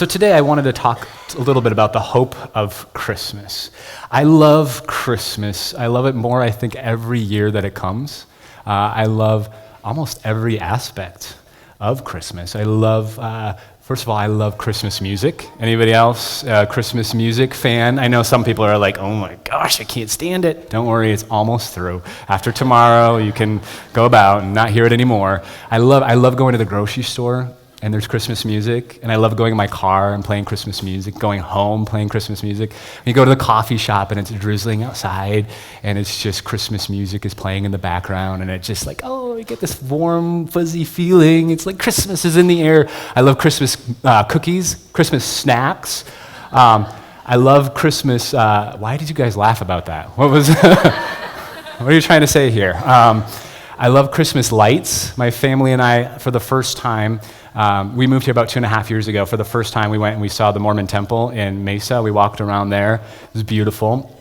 So today I wanted to talk a little bit about the hope of Christmas. I love Christmas. I love it more, I think, every year that it comes. I love almost every aspect of Christmas. First of all, I love Christmas music. Anybody else Christmas music fan? I know some people are like, oh my gosh, I can't stand it. Don't worry, it's almost through. After tomorrow, you can go about and not hear it anymore. I love going to the grocery store and there's Christmas music, and I love going in my car and playing Christmas music, going home playing Christmas music. You go to the coffee shop and it's drizzling outside, and it's just Christmas music is playing in the background, and it's just like, oh, you get this warm, fuzzy feeling. It's like Christmas is in the air. I love Christmas cookies, Christmas snacks. I love Christmas. Why did you guys laugh about that? What are you trying to say here? I love Christmas lights. My family and I, for the first time, we moved here about 2.5 years ago. For the first time, we went and we saw the Mormon temple in Mesa. We walked around there. It was beautiful.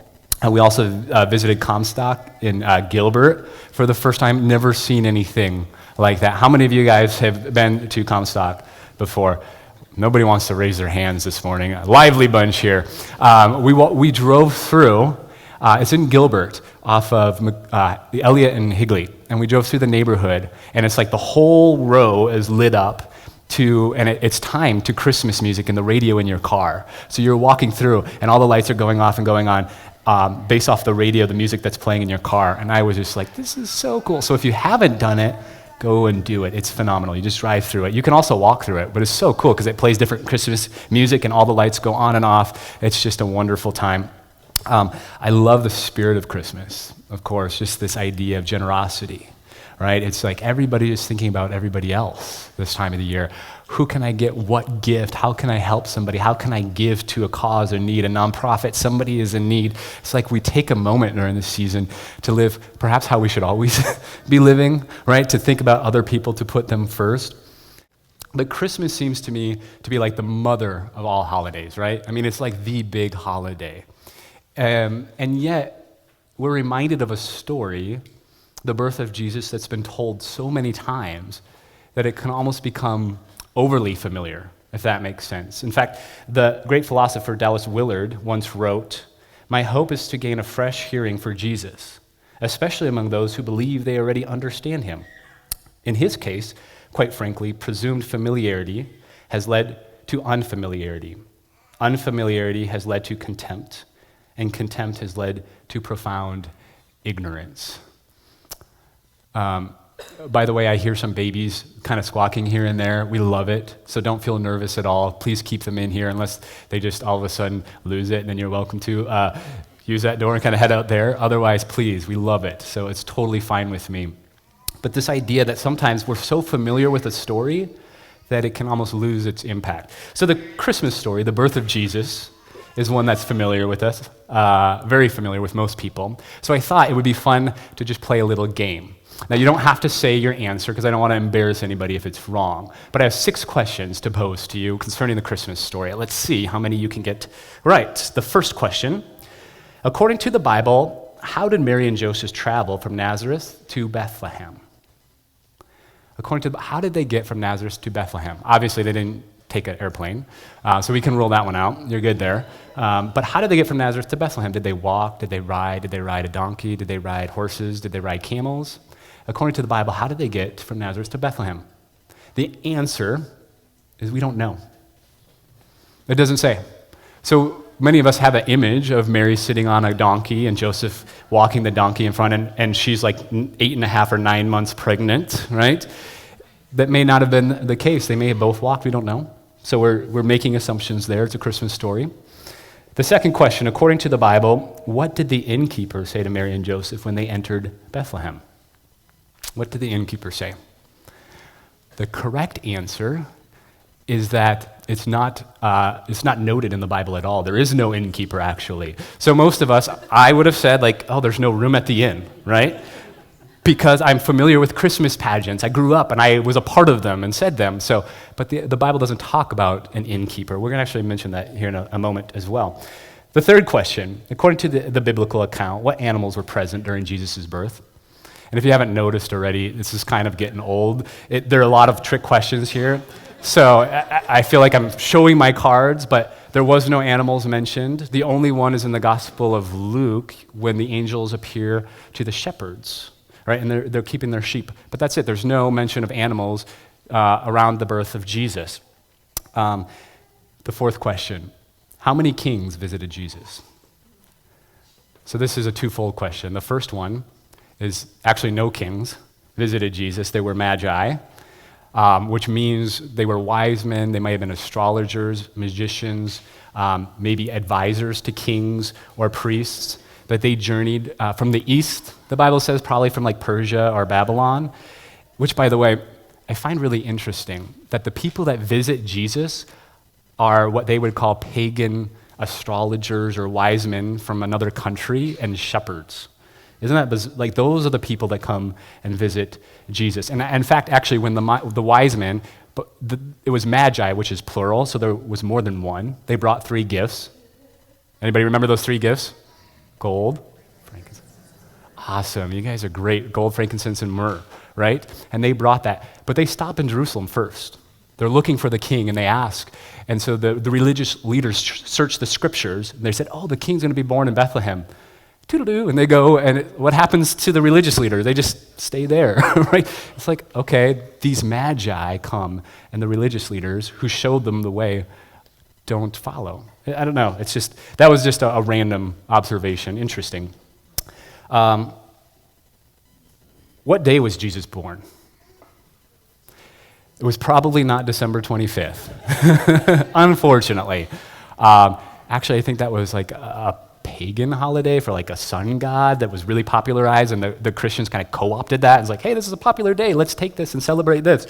We also visited Comstock in Gilbert for the first time. Never seen anything like that. How many of you guys have been to Comstock before? Nobody wants to raise their hands this morning. A lively bunch here. We drove through. It's in Gilbert off of the Elliott and Higley. And we drove through the neighborhood, and it's like the whole row is lit up it's timed to Christmas music in the radio in your car. So you're walking through, and all the lights are going off and going on based off the radio, the music that's playing in your car. And I was just like, this is so cool. So if you haven't done it, go and do it. It's phenomenal. You just drive through it. You can also walk through it, but it's so cool because it plays different Christmas music, and all the lights go on and off. It's just a wonderful time. I love the spirit of Christmas, of course, just this idea of generosity, right? It's like everybody is thinking about everybody else this time of the year. Who can I get what gift? How can I help somebody? How can I give to a cause or need, a nonprofit? Somebody is in need. It's like we take a moment during this season to live perhaps how we should always be living, right? To think about other people, to put them first. But Christmas seems to me to be like the mother of all holidays, right? I mean, it's like the big holiday. And yet, we're reminded of a story, the birth of Jesus, that's been told so many times that it can almost become overly familiar, if that makes sense. In fact, the great philosopher Dallas Willard once wrote, "My hope is to gain a fresh hearing for Jesus, especially among those who believe they already understand him." In his case, quite frankly, presumed familiarity has led to unfamiliarity. Unfamiliarity has led to contempt. And contempt has led to profound ignorance. By the way, I hear some babies kind of squawking here and there. We love it, so don't feel nervous at all. Please keep them in here unless they just all of a sudden lose it, and then you're welcome to use that door and kind of head out there. Otherwise, please, we love it, so it's totally fine with me. But this idea that sometimes we're so familiar with a story that it can almost lose its impact. So the Christmas story, the birth of Jesus, is one that's familiar with us, very familiar with most people. So I thought it would be fun to just play a little game. Now, you don't have to say your answer because I don't want to embarrass anybody if it's wrong. But I have 6 questions to pose to you concerning the Christmas story. Let's see how many you can get right. The first question, according to the Bible, how did Mary and Joseph travel from Nazareth to Bethlehem? How did they get from Nazareth to Bethlehem? Obviously, they didn't take an airplane, so we can rule that one out. You're good there. But how did they get from Nazareth to Bethlehem? Did they walk? Did they ride? Did they ride a donkey? Did they ride horses? Did they ride camels? According to the Bible, how did they get from Nazareth to Bethlehem? The answer is we don't know. It doesn't say. So many of us have an image of Mary sitting on a donkey and Joseph walking the donkey in front, and she's like 8.5 or 9 months pregnant, right? That may not have been the case. They may have both walked. We don't know. So we're making assumptions there. It's a Christmas story. The second question, according to the Bible, what did the innkeeper say to Mary and Joseph when they entered Bethlehem? What did the innkeeper say? The correct answer is that it's not noted in the Bible at all. There is no innkeeper, actually. So most of us, I would have said, like, oh, there's no room at the inn, right? Because I'm familiar with Christmas pageants. I grew up and I was a part of them and said them. But the Bible doesn't talk about an innkeeper. We're going to actually mention that here in a moment as well. The third question, according to the biblical account, what animals were present during Jesus' birth? And if you haven't noticed already, this is kind of getting old. There are a lot of trick questions here. So I feel like I'm showing my cards, but there was no animals mentioned. The only one is in the Gospel of Luke when the angels appear to the shepherds, right? And they're keeping their sheep. But that's it. There's no mention of animals around the birth of Jesus. The fourth question, how many kings visited Jesus? So this is a twofold question. The first one is actually no kings visited Jesus. They were magi, which means they were wise men. They might have been astrologers, magicians, maybe advisors to kings or priests, that they journeyed from the east, the Bible says, probably from like Persia or Babylon, which, by the way, I find really interesting, that the people that visit Jesus are what they would call pagan astrologers or wise men from another country and shepherds. Isn't that like those are the people that come and visit Jesus? And in fact, actually, when the wise men, it was magi, which is plural, so there was more than one. They brought 3 gifts. Anybody remember those 3 gifts? Gold, frankincense. Awesome, you guys are great. Gold, frankincense, and myrrh, right? And they brought that, but they stop in Jerusalem first. They're looking for the king, and they ask. And so the religious leaders search the scriptures, and they said, oh, the king's going to be born in Bethlehem. Toodle-doo, and they go, and what happens to the religious leaders? They just stay there, right? It's like, okay, these magi come, and the religious leaders who showed them the way don't follow. I don't know. It's just, that was just a random observation. Interesting. What day was Jesus born? It was probably not December 25th, unfortunately. Actually, I think that was like a pagan holiday for like a sun god that was really popularized, and the Christians kind of co-opted that. It's like, hey, this is a popular day. Let's take this and celebrate this.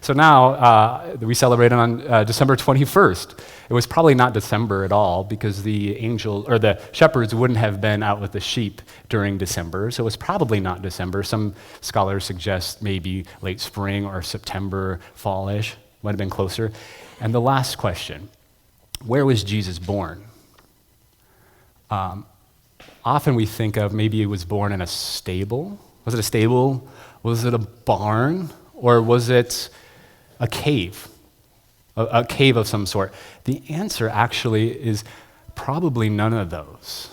So now we celebrate it on December 21st. It was probably not December at all because the angels or the shepherds wouldn't have been out with the sheep during December. So it was probably not December. Some scholars suggest maybe late spring or September, fallish, might have been closer. And the last question, where was Jesus born? Often we think of maybe he was born in a stable. Was it a stable? Was it a barn? Or was it a cave? A cave of some sort. The answer actually is probably none of those.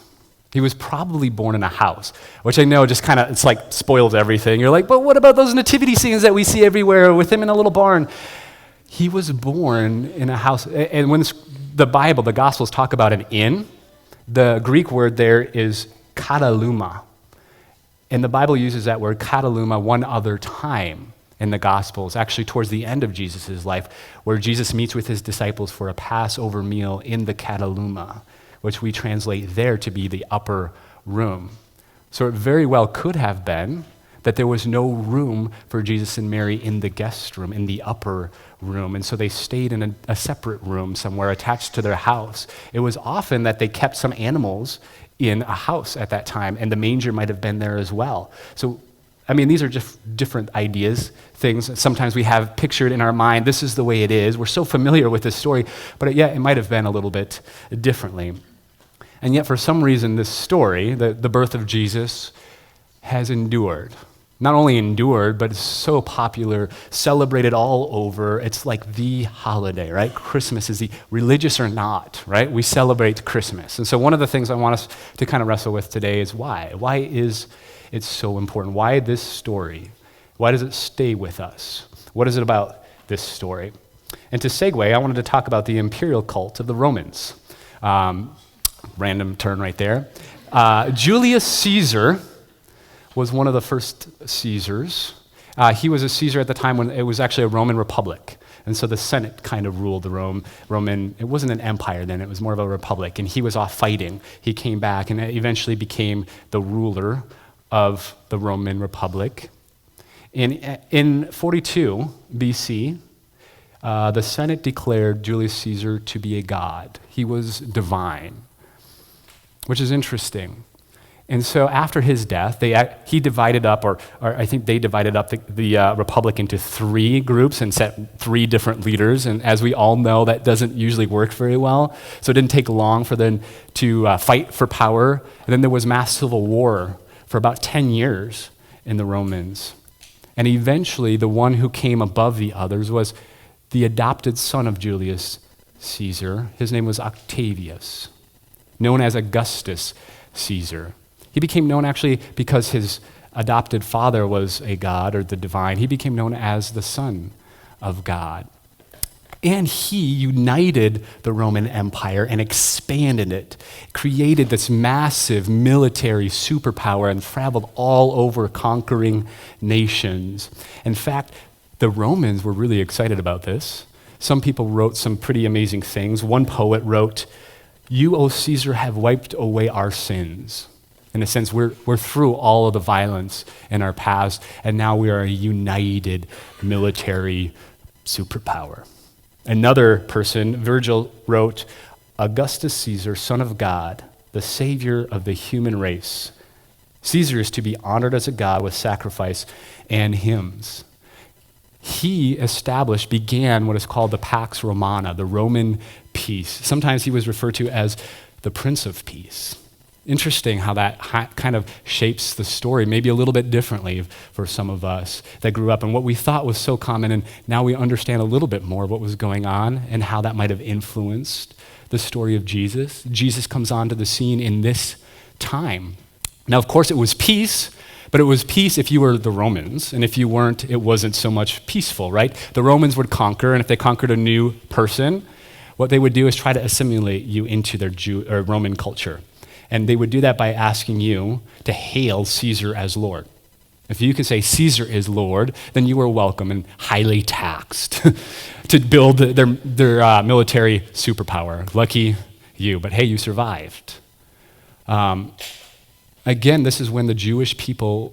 He was probably born in a house, which I know just kind of, it's like spoils everything. You're like, but what about those nativity scenes that we see everywhere with him in a little barn? He was born in a house. And when the Bible, the Gospels talk about an inn, the Greek word there is kataluma. And the Bible uses that word kataluma one other time in the Gospels, actually towards the end of Jesus' life, where Jesus meets with his disciples for a Passover meal in the kataluma, which we translate there to be the upper room. So it very well could have been that there was no room for Jesus and Mary in the guest room, in the upper room, and so they stayed in a separate room somewhere attached to their house. It was often that they kept some animals in a house at that time, and the manger might have been there as well. So, I mean, these are just different ideas, things sometimes we have pictured in our mind. This is the way it is. We're so familiar with this story, but it might have been a little bit differently. And yet, for some reason, this story, the birth of Jesus, has endured. Not only endured, but it's so popular, celebrated all over. It's like the holiday, right? Christmas is the, religious or not, right? We celebrate Christmas. And so one of the things I want us to kind of wrestle with today is why? Why is it so important? Why this story? Why does it stay with us? What is it about this story? And to segue, I wanted to talk about the imperial cult of the Romans. Random turn right there. Julius Caesar was one of the first Caesars. He was a Caesar at the time when it was actually a Roman republic. And so the Senate kind of ruled the Roman, it wasn't an empire then, it was more of a republic. And he was off fighting. He came back and eventually became the ruler of the Roman Republic. In 42 BC, the Senate declared Julius Caesar to be a god. He was divine, which is interesting. And so after his death, he divided up, or I think they divided up the republic into 3 groups and set 3 different leaders. And as we all know, that doesn't usually work very well. So it didn't take long for them to fight for power. And then there was mass civil war for about 10 years in the Romans. And eventually, the one who came above the others was the adopted son of Julius Caesar. His name was Octavius, known as Augustus Caesar. He became known actually because his adopted father was a god or the divine. He became known as the Son of God. And he united the Roman Empire and expanded it, created this massive military superpower and traveled all over conquering nations. In fact, the Romans were really excited about this. Some people wrote some pretty amazing things. One poet wrote, "You, O Caesar, have wiped away our sins." In a sense, we're through all of the violence in our past, and now we are a united military superpower. Another person, Virgil, wrote, "Augustus Caesar, son of God, the savior of the human race. Caesar is to be honored as a god with sacrifice and hymns." He began what is called the Pax Romana, the Roman peace. Sometimes he was referred to as the Prince of Peace. Interesting how that kind of shapes the story, maybe a little bit differently for some of us that grew up in what we thought was so common, and now we understand a little bit more what was going on and how that might have influenced the story of Jesus. Jesus comes onto the scene in this time. Now, of course, it was peace, but it was peace if you were the Romans, and if you weren't, it wasn't so much peaceful, right? The Romans would conquer, and if they conquered a new person, what they would do is try to assimilate you into their Roman culture. And they would do that by asking you to hail Caesar as Lord. If you could say Caesar is Lord, then you were welcome and highly taxed to build their military superpower. Lucky you, but hey, you survived. Again, this is when the Jewish people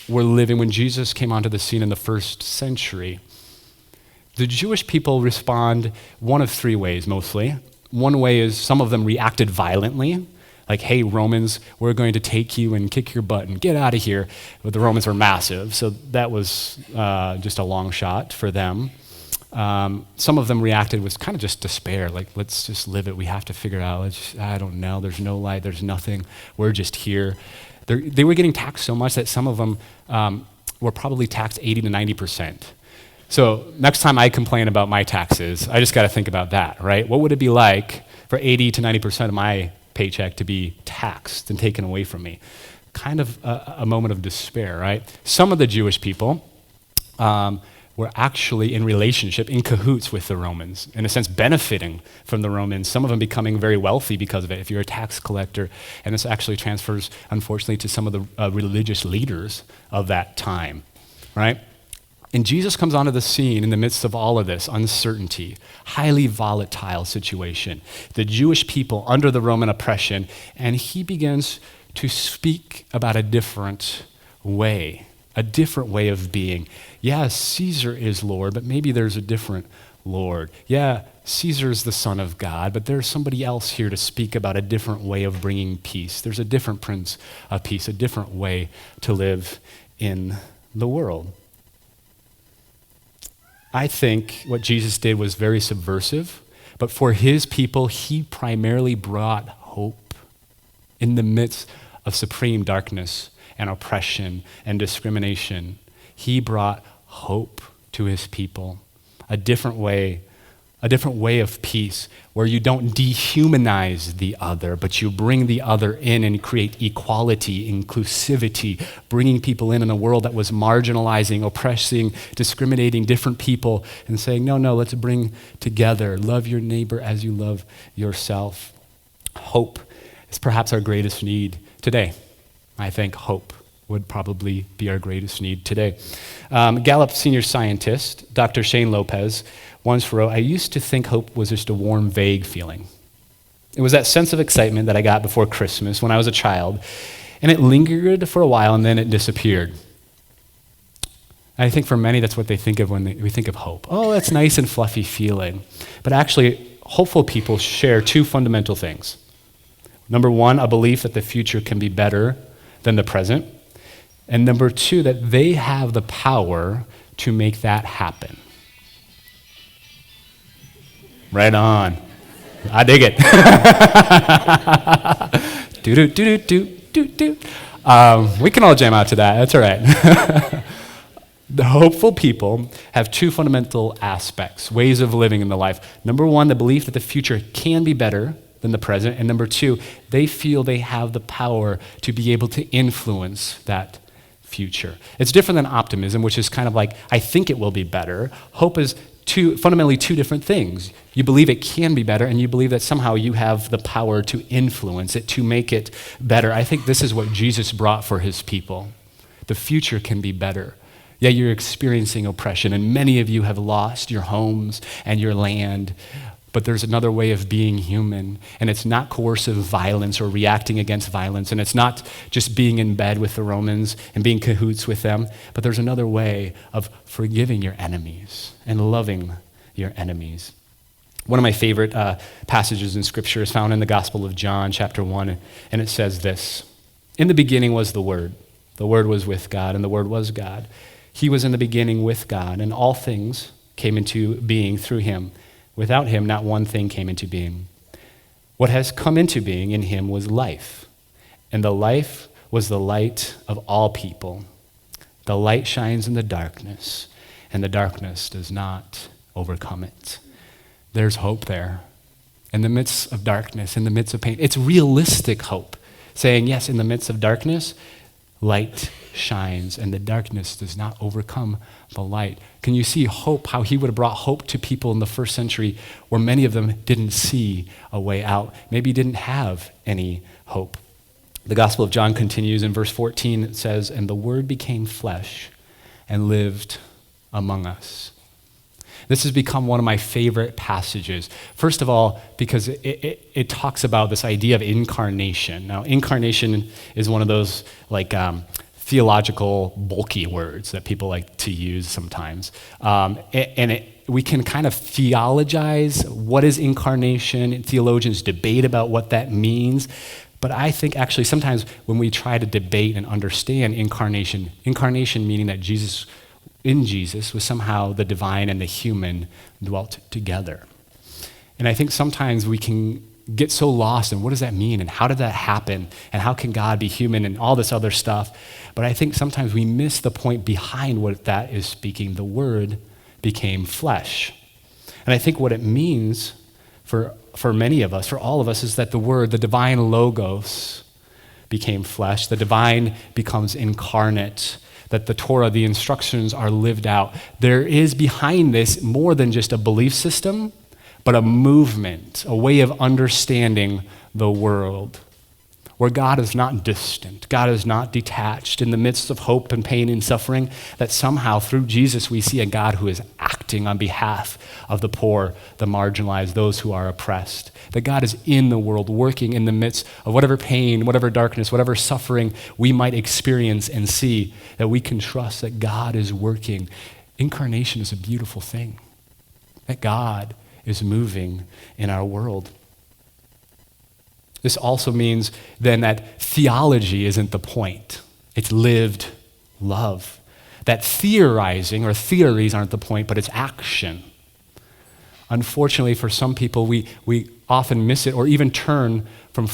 were living, when Jesus came onto the scene in the first century. The Jewish people respond one of three ways mostly. One way is some of them reacted violently, like, hey, Romans, we're going to take you and kick your butt and get out of here. But the Romans were massive, so that was just a long shot for them. Some of them reacted with kind of just despair, like, let's just live it. We have to figure it out. I don't know. There's no light. There's nothing. We're just here. They were getting taxed so much that some of them were probably taxed 80 to 90%. So next time I complain about my taxes, I just got to think about that, right? What would it be like for 80 to 90% of my paycheck to be taxed and taken away from me? Kind of a moment of despair, right? Some of the Jewish people were actually in relationship, in cahoots with the Romans, in a sense benefiting from the Romans, some of them becoming very wealthy because of it, if you're a tax collector. And this actually transfers, unfortunately, to some of the religious leaders of that time, right? And Jesus comes onto the scene in the midst of all of this uncertainty, highly volatile situation, the Jewish people under the Roman oppression, and he begins to speak about a different way of being. Yeah, Caesar is Lord, but maybe there's a different Lord. Yeah, Caesar's the Son of God, but there's somebody else here to speak about a different way of bringing peace. There's a different Prince of Peace, a different way to live in the world. I think what Jesus did was very subversive, but for his people, he primarily brought hope in the midst of supreme darkness and oppression and discrimination. He brought hope to his people, a different way of peace where you don't dehumanize the other, but you bring the other in and create equality, inclusivity, bringing people in a world that was marginalizing, oppressing, discriminating different people, and saying, no, let's bring together. Love your neighbor as you love yourself. Hope is perhaps our greatest need today. I think hope would probably be our greatest need today. Gallup senior scientist, Dr. Shane Lopez, once wrote, "I used to think hope was just a warm, vague feeling. It was that sense of excitement that I got before Christmas when I was a child, and it lingered for a while and then it disappeared." I think for many that's what they think of when we think of hope. Oh, that's nice and fluffy feeling. But actually, hopeful people share two fundamental things. Number one, a belief that the future can be better than the present. And number two, that they have the power to make that happen. Right on. I dig it. We can all jam out to that. That's all right. The hopeful people have two fundamental aspects, ways of living in the life. Number one, the belief that the future can be better than the present. And number two, they feel they have the power to be able to influence that future. It's different than optimism, which is kind of like, I think it will be better. Hope is fundamentally two different things. You believe it can be better, and you believe that somehow you have the power to influence it, to make it better. I think this is what Jesus brought for his people. The future can be better. Yeah, you're experiencing oppression, and many of you have lost your homes and your land, but there's another way of being human, and it's not coercive violence or reacting against violence, and it's not just being in bed with the Romans and being cahoots with them, but there's another way of forgiving your enemies and loving your enemies. One of my favorite passages in Scripture is found in the Gospel of John, chapter 1, and it says this: "In the beginning was the Word. The Word was with God, and the Word was God. He was in the beginning with God, and all things came into being through him. Without him, not one thing came into being. What has come into being in him was life, and the life was the light of all people. The light shines in the darkness, and the darkness does not overcome it." There's hope there. In the midst of darkness, in the midst of pain. It's realistic hope, saying, yes, in the midst of darkness, light shines, and the darkness does not overcome the light. Can you see hope, how he would have brought hope to people in the first century where many of them didn't see a way out, maybe didn't have any hope? The Gospel of John continues in verse 14. It says, "And the Word became flesh and lived among us." This has become one of my favorite passages. First of all, because it talks about this idea of incarnation. Now, incarnation is one of those theological bulky words that people like to use sometimes. We can kind of theologize what is incarnation, and theologians debate about what that means. But I think actually sometimes when we try to debate and understand incarnation meaning that in Jesus was somehow the divine and the human dwelt together. And I think sometimes we can get so lost in what does that mean and how did that happen and how can God be human and all this other stuff. But I think sometimes we miss the point behind what that is speaking. The Word became flesh. And I think what it means for many of us, for all of us, is that the Word, the divine logos, became flesh. The divine becomes incarnate. That the Torah, the instructions are lived out. There is behind this more than just a belief system, but a movement, a way of understanding the world, where God is not distant, God is not detached in the midst of hope and pain and suffering, that somehow through Jesus we see a God who is acting on behalf of the poor, the marginalized, those who are oppressed. That God is in the world, working in the midst of whatever pain, whatever darkness, whatever suffering we might experience and see, that we can trust that God is working. Incarnation is a beautiful thing, that God is moving in our world. This also means then that theology isn't the point. It's lived love. That theorizing or theories aren't the point, but it's action. Unfortunately, for some people, we often miss it or even turn from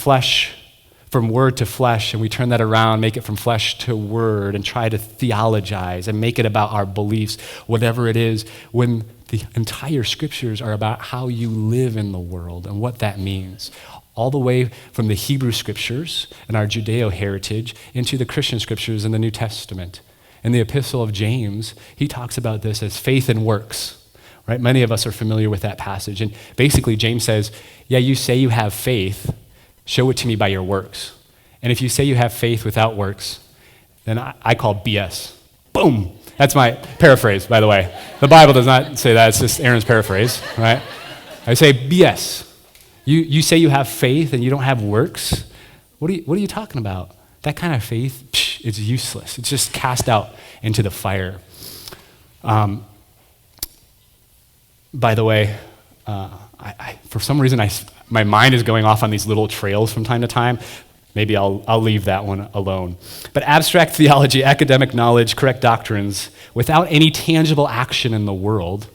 word to flesh, and we turn that around, make it from flesh to word, and try to theologize and make it about our beliefs, whatever it is, when the entire scriptures are about how you live in the world and what that means. All the way from the Hebrew scriptures and our Judeo heritage into the Christian scriptures in the New Testament. In the Epistle of James, he talks about this as faith and works, right? Many of us are familiar with that passage. And basically, James says, yeah, you say you have faith, show it to me by your works. And if you say you have faith without works, then I call BS. Boom! That's my paraphrase, by the way. The Bible does not say that, it's just Aaron's paraphrase, right? I say BS. You say you have faith and you don't have works? What are you talking about? That kind of faith, it's useless. It's just cast out into the fire. By the way, for some reason, my mind is going off on these little trails from time to time. Maybe I'll leave that one alone. But abstract theology, academic knowledge, correct doctrines, without any tangible action in the world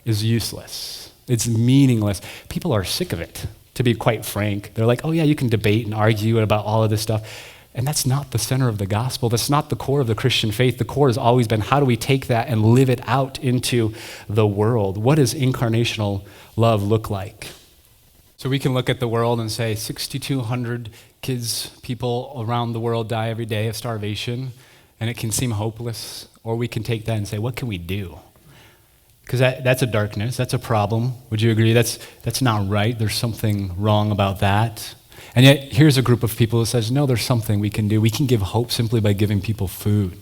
is useless. It's meaningless. People are sick of it, to be quite frank. They're like, oh yeah, you can debate and argue about all of this stuff. And that's not the center of the gospel. That's not the core of the Christian faith. The core has always been, how do we take that and live it out into the world? What does incarnational love look like? So we can look at the world and say 6,200 people around the world die every day of starvation, and it can seem hopeless. Or we can take that and say, what can we do? Because that's a darkness, that's a problem. Would you agree? That's not right. There's something wrong about that. And yet, here's a group of people who says, no, there's something we can do. We can give hope simply by giving people food.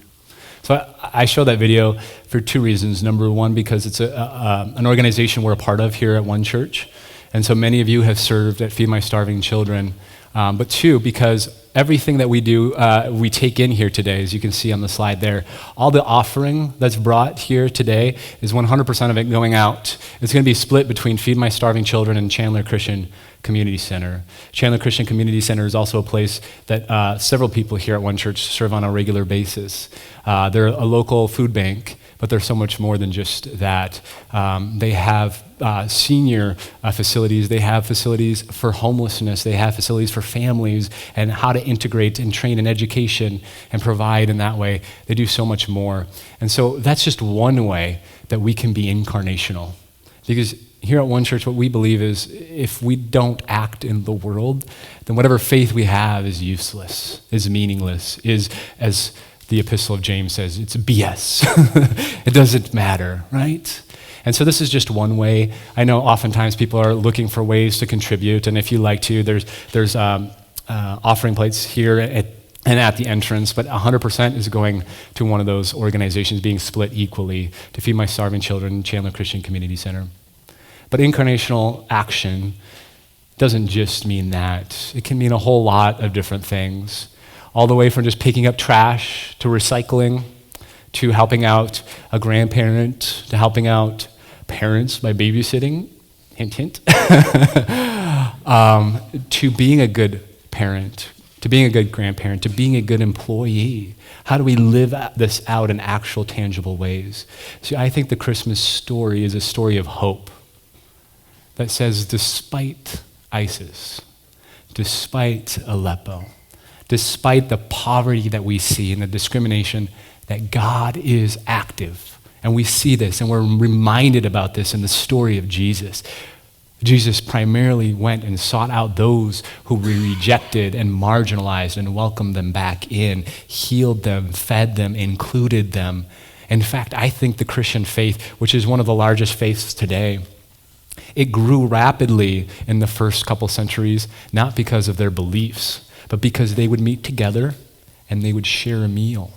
So I show that video for two reasons. Number one, because it's an organization we're a part of here at One Church. And so many of you have served at Feed My Starving Children. But two, because everything that we do, we take in here today, as you can see on the slide there. All the offering that's brought here today is 100% of it going out. It's going to be split between Feed My Starving Children and Chandler Christian Community Center. Chandler Christian Community Center is also a place that several people here at One Church serve on a regular basis. They're a local food bank, but they're so much more than just that. They have senior facilities. They have facilities for homelessness. They have facilities for families and how to integrate and train in education and provide in that way. They do so much more. And so that's just one way that we can be incarnational. Because here at One Church, what we believe is if we don't act in the world, then whatever faith we have is useless, is meaningless, is, as the Epistle of James says, it's BS. It doesn't matter, right? And so this is just one way. I know oftentimes people are looking for ways to contribute, and if you like to, there's offering plates here and at the entrance, but 100% is going to one of those organizations, being split equally to Feed My Starving Children, Chandler Christian Community Center. But incarnational action doesn't just mean that. It can mean a whole lot of different things, all the way from just picking up trash to recycling, to helping out a grandparent, to helping out parents by babysitting, hint, hint, to being a good parent, to being a good grandparent, to being a good employee. How do we live this out in actual, tangible ways? See, I think the Christmas story is a story of hope that says, despite ISIS, despite Aleppo, despite the poverty that we see and the discrimination, that God is active. And we see this, and we're reminded about this in the story of Jesus. Jesus primarily went and sought out those who were rejected and marginalized and welcomed them back in, healed them, fed them, included them. In fact, I think the Christian faith, which is one of the largest faiths today, it grew rapidly in the first couple centuries, not because of their beliefs, but because they would meet together and they would share a meal.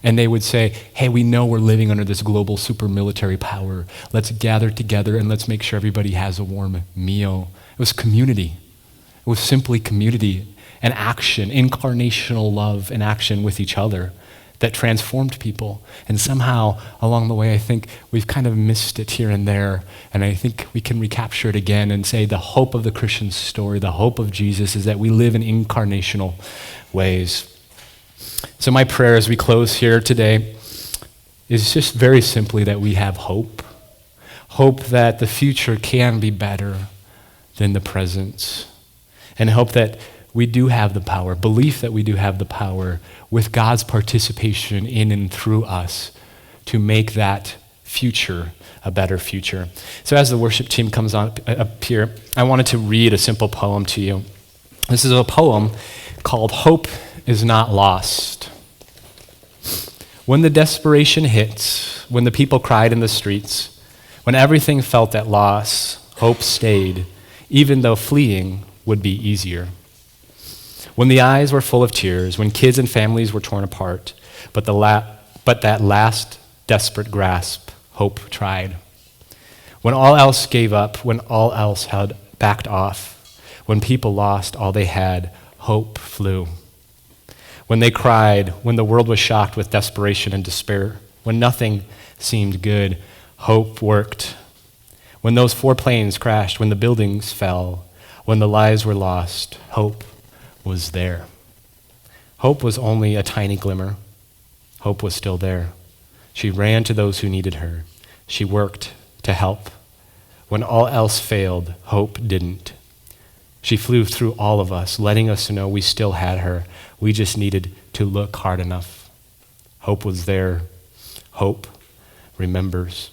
And they would say, hey, we know we're living under this global super military power. Let's gather together and let's make sure everybody has a warm meal. It was community. It was simply community and action, incarnational love and action with each other that transformed people. And somehow along the way, I think we've kind of missed it here and there. And I think we can recapture it again and say the hope of the Christian story, the hope of Jesus is that we live in incarnational ways. So my prayer as we close here today is just very simply that we have hope. Hope that the future can be better than the present. And hope that we do have the power, belief that we do have the power with God's participation in and through us to make that future a better future. So as the worship team comes on up here, I wanted to read a simple poem to you. This is a poem called Hope is Not Lost. When the desperation hits, when the people cried in the streets, when everything felt at loss, hope stayed, even though fleeing would be easier. When the eyes were full of tears, when kids and families were torn apart, but that last desperate grasp, hope tried. When all else gave up, when all else had backed off, when people lost all they had, hope flew. When they cried, when the world was shocked with desperation and despair, when nothing seemed good, hope worked. When those 4 planes crashed, when the buildings fell, when the lives were lost, hope was there. Hope was only a tiny glimmer. Hope was still there. She ran to those who needed her. She worked to help. When all else failed, hope didn't. She flew through all of us, letting us know we still had her. We just needed to look hard enough. Hope was there. Hope remembers.